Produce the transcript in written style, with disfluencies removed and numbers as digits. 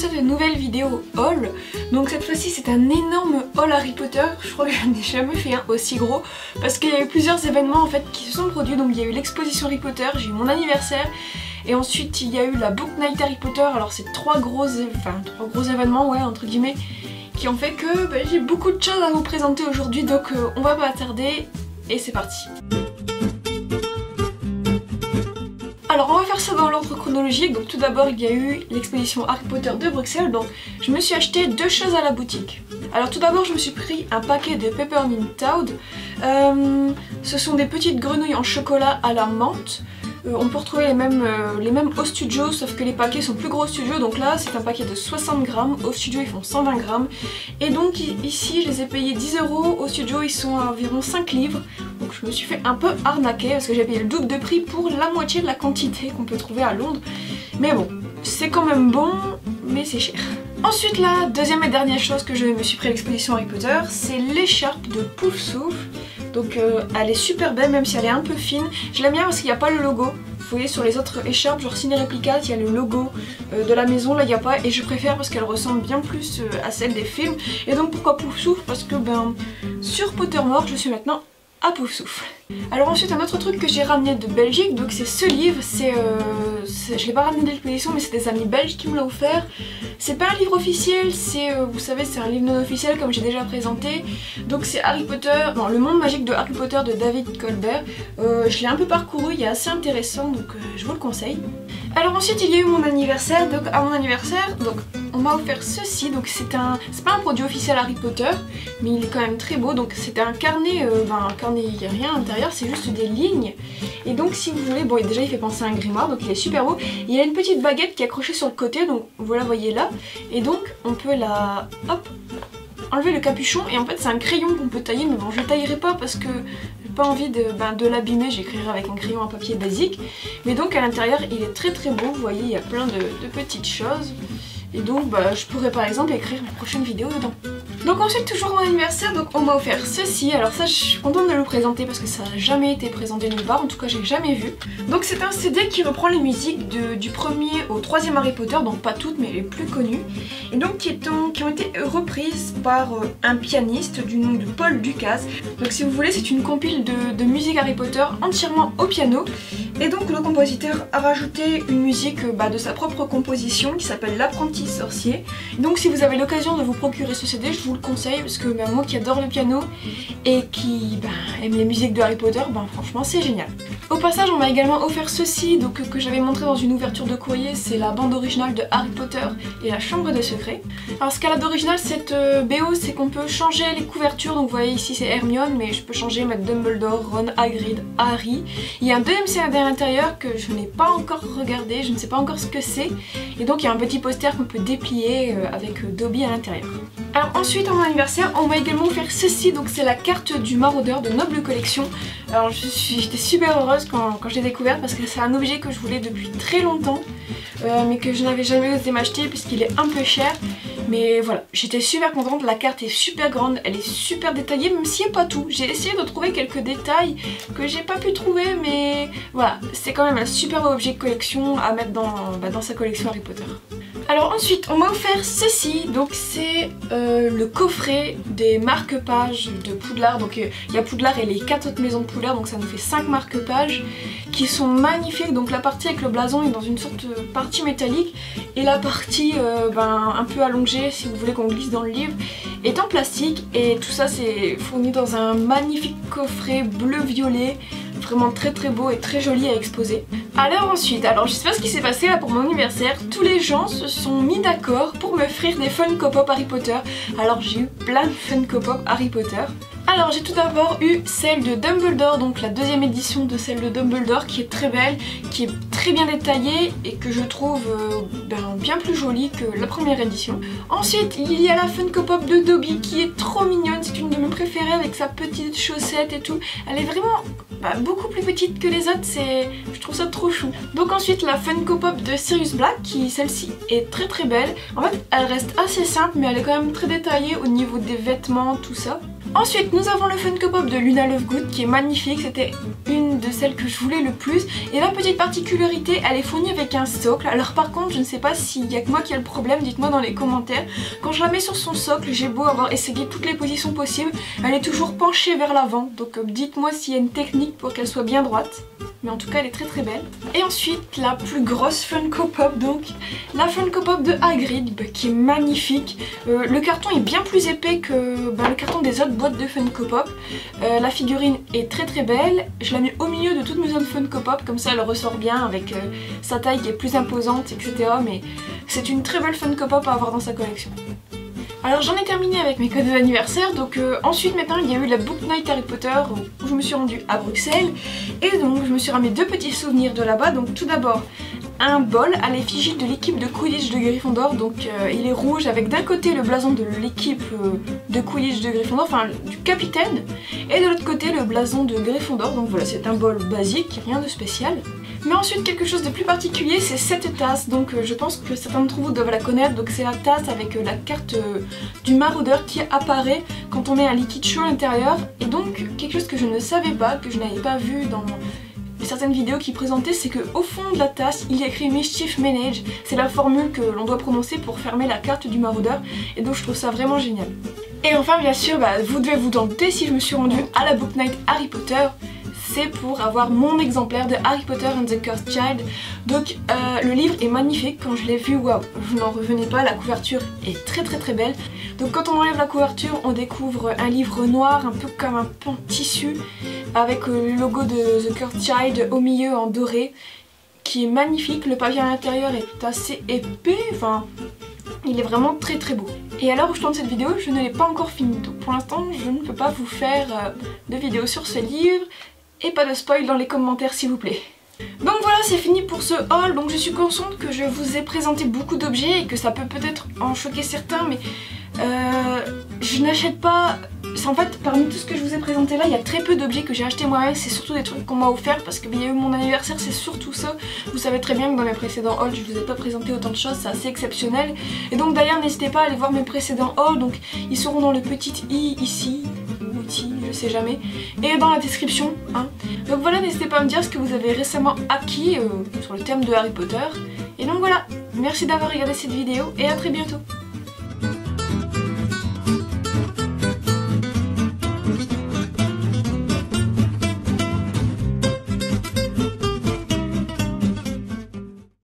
cette nouvelle vidéo haul. Donc cette fois-ci c'est un énorme haul Harry Potter. Je crois que je n'ai jamais fait un aussi gros parce qu'il y a eu plusieurs événements en fait qui se sont produits. Donc il y a eu l'exposition Harry Potter, j'ai eu mon anniversaire et ensuite il y a eu la Book Night Harry Potter. Alors c'est trois gros événements, ouais, entre guillemets, qui ont fait que j'ai beaucoup de choses à vous présenter aujourd'hui. Donc on va pas tarder et c'est parti. Alors on va faire ça dans l'ordre chronologique. Donc tout d'abord il y a eu l'exposition Harry Potter de Bruxelles. Donc je me suis acheté deux choses à la boutique. Alors tout d'abord je me suis pris un paquet de Peppermint Toad. Ce sont des petites grenouilles en chocolat à la menthe. On peut retrouver les mêmes au studio, sauf que les paquets sont plus gros au studio. Donc là c'est un paquet de 60 grammes, au studio ils font 120 grammes. Et donc ici je les ai payés 10 €, au studio ils sont à environ 5 livres. Donc je me suis fait un peu arnaquer parce que j'ai payé le double de prix pour la moitié de la quantité qu'on peut trouver à Londres. Mais bon, c'est quand même bon, mais c'est cher. Ensuite la deuxième et dernière chose que je me suis pris à l'exposition Harry Potter, c'est l'écharpe de Poufsouffle. Donc elle est super belle même si elle est un peu fine. Je l'aime bien parce qu'il n'y a pas le logo. Vous voyez sur les autres écharpes genre Ciné Réplica, il y a le logo de la maison, là il n'y a pas. Et je préfère parce qu'elle ressemble bien plus à celle des films. Et donc pourquoi Poufsouffle? Parce que sur Pottermore je suis maintenant à Poufsouffle. Alors ensuite un autre truc que j'ai ramené de Belgique, donc c'est ce livre, je l'ai pas ramené de l'exposition mais c'est des amis belges qui me l'ont offert. C'est pas un livre officiel, vous savez c'est un livre non officiel comme j'ai déjà présenté. Donc c'est Harry Potter, non, le monde magique de Harry Potter de David Colbert. Je l'ai un peu parcouru, il est assez intéressant donc je vous le conseille. Alors ensuite il y a eu mon anniversaire, donc à mon anniversaire, donc on m'a offert ceci, donc c'est pas un produit officiel Harry Potter, mais il est quand même très beau. Donc c'est un carnet, un carnet, il n'y a rien à l'intérieur, c'est juste des lignes. Et donc si vous voulez, bon déjà il fait penser à un grimoire, donc il est super beau. Il y a une petite baguette qui est accrochée sur le côté, donc vous la voyez là. Et donc on peut enlever le capuchon, et en fait c'est un crayon qu'on peut tailler, mais bon je ne taillerai pas parce que j'ai pas envie de l'abîmer, j'écrirai avec un crayon à papier basique. Mais donc à l'intérieur il est très très beau, vous voyez il y a plein de petites choses. Et donc je pourrais par exemple écrire ma prochaine vidéo dedans. Donc ensuite toujours mon anniversaire, donc on m'a offert ceci. Alors ça je suis contente de le présenter parce que ça n'a jamais été présenté nulle part, en tout cas j'ai jamais vu. Donc c'est un CD qui reprend les musiques du premier au troisième Harry Potter, donc pas toutes mais les plus connues. Et donc qui ont été reprises par un pianiste du nom de Paul Dukas. Donc si vous voulez c'est une compile de musique Harry Potter entièrement au piano. Et donc le compositeur a rajouté une musique de sa propre composition qui s'appelle L'Apprenti Sorcier. Donc si vous avez l'occasion de vous procurer ce CD, je vous le conseille parce que moi qui adore le piano et qui aime les musiques de Harry Potter, franchement c'est génial. Au passage on m'a également offert ceci, donc que j'avais montré dans une ouverture de courrier, c'est la bande originale de Harry Potter et la Chambre des Secrets. Alors ce qu'elle a d'original cette BO, c'est qu'on peut changer les couvertures, donc vous voyez ici c'est Hermione, mais je peux changer, mettre Dumbledore, Ron, Hagrid, Harry. Il y a un deuxième CD à l'intérieur que je n'ai pas encore regardé, je ne sais pas encore ce que c'est. Et donc il y a un petit poster qu'on peut déplier avec Dobby à l'intérieur. Alors ensuite à mon anniversaire on m'a également offert ceci, donc c'est la carte du maraudeur de Noble Collection. Alors j'étais super heureuse quand je l'ai découverte parce que c'est un objet que je voulais depuis très longtemps mais que je n'avais jamais osé m'acheter puisqu'il est un peu cher. Mais voilà, j'étais super contente, la carte est super grande, elle est super détaillée même s'il n'y a pas tout. J'ai essayé de trouver quelques détails que j'ai pas pu trouver, mais voilà, c'est quand même un super objet de collection à mettre dans sa collection Harry Potter. Alors ensuite on m'a offert ceci, donc c'est le coffret des marque-pages de Poudlard. Donc il y a Poudlard et les 4 autres maisons de Poudlard, donc ça nous fait 5 marque-pages qui sont magnifiques. Donc la partie avec le blason est dans une sorte de partie métallique et la partie un peu allongée, si vous voulez qu'on glisse dans le livre, est en plastique. Et tout ça c'est fourni dans un magnifique coffret bleu-violet, vraiment très très beau et très joli à exposer. Alors ensuite, je sais pas ce qui s'est passé là pour mon anniversaire, tous les gens se sont mis d'accord pour m'offrir des Funko Pop Harry Potter. Alors j'ai eu plein de Funko Pop Harry Potter. Alors j'ai tout d'abord eu celle de Dumbledore, donc la deuxième édition de celle de Dumbledore qui est très belle, qui est très bien détaillée et que je trouve bien plus jolie que la première édition. Ensuite il y a la Funko Pop de Dobby qui est trop mignonne, c'est une de mes préférées. préférée avec sa petite chaussette et tout. Elle est vraiment beaucoup plus petite que les autres, je trouve ça trop chou. Donc ensuite la Funko Pop de Sirius Black, qui celle-ci est très très belle. En fait elle reste assez simple mais elle est quand même très détaillée au niveau des vêtements, tout ça. Ensuite nous avons le Funko Pop de Luna Lovegood qui est magnifique, c'était une de celles que je voulais le plus. Et la petite particularité, elle est fournie avec un socle. Alors par contre je ne sais pas s'il y a que moi qui ai le problème, dites-moi dans les commentaires. Quand je la mets sur son socle, j'ai beau avoir essayé toutes les positions possibles, elle est toujours penchée vers l'avant. Donc dites-moi s'il y a une technique pour qu'elle soit bien droite. Mais en tout cas elle est très très belle. Et ensuite la plus grosse Funko Pop, donc la Funko Pop de Hagrid qui est magnifique. Le carton est bien plus épais que le carton des autres boîtes de Funko Pop. La figurine est très très belle. Je la mets au milieu de toutes mes autres Funko Pop, comme ça elle ressort bien avec sa taille qui est plus imposante, etc. Mais c'est une très belle Funko Pop à avoir dans sa collection. Alors j'en ai terminé avec mes cadeaux d'anniversaire, donc ensuite maintenant il y a eu la Book Night Harry Potter où je me suis rendue à Bruxelles et donc je me suis ramené deux petits souvenirs de là-bas. Donc tout d'abord un bol à l'effigie de l'équipe de Quidditch de Gryffondor, donc il est rouge avec d'un côté le blason de l'équipe de Quidditch de Gryffondor, enfin du capitaine, et de l'autre côté le blason de Gryffondor. Donc voilà, c'est un bol basique, rien de spécial. Mais ensuite quelque chose de plus particulier, c'est cette tasse, donc je pense que certains d'entre vous doivent la connaître. Donc c'est la tasse avec la carte du maraudeur qui apparaît quand on met un liquide chaud à l'intérieur. Et donc quelque chose que je ne savais pas, que je n'avais pas vu dans certaines vidéos qui présentaient, c'est qu'au fond de la tasse il y a écrit Mischief Manage. C'est la formule que l'on doit prononcer pour fermer la carte du maraudeur, et donc je trouve ça vraiment génial. Et enfin bien sûr, vous devez vous en douter, si je me suis rendue à la Book Night Harry Potter, c'est pour avoir mon exemplaire de Harry Potter and the Cursed Child. Donc le livre est magnifique, quand je l'ai vu, waouh, je n'en revenais pas, la couverture est très très très belle. Donc quand on enlève la couverture, on découvre un livre noir, un peu comme un pan de tissu, avec le logo de The Cursed Child au milieu en doré, qui est magnifique. Le papier à l'intérieur est assez épais, enfin il est vraiment très très beau. Et à l'heure où je tourne cette vidéo, je ne l'ai pas encore fini, donc pour l'instant je ne peux pas vous faire de vidéo sur ce livre. Et pas de spoil dans les commentaires s'il vous plaît. Donc voilà, c'est fini pour ce haul. Donc je suis consciente que je vous ai présenté beaucoup d'objets et que ça peut peut-être en choquer certains, mais je n'achète pas... En fait, parmi tout ce que je vous ai présenté là, il y a très peu d'objets que j'ai acheté moi-même. C'est surtout des trucs qu'on m'a offert parce qu'il y a eu mon anniversaire, c'est surtout ça. Vous savez très bien que dans mes précédents hauls, je vous ai pas présenté autant de choses, c'est assez exceptionnel. Et donc d'ailleurs, n'hésitez pas à aller voir mes précédents hauls. Donc ils seront dans le petit i ici, ou ici, je sais jamais, et dans la description. Hein. Donc voilà, n'hésitez pas à me dire ce que vous avez récemment acquis sur le thème de Harry Potter. Et donc voilà, merci d'avoir regardé cette vidéo et à très bientôt.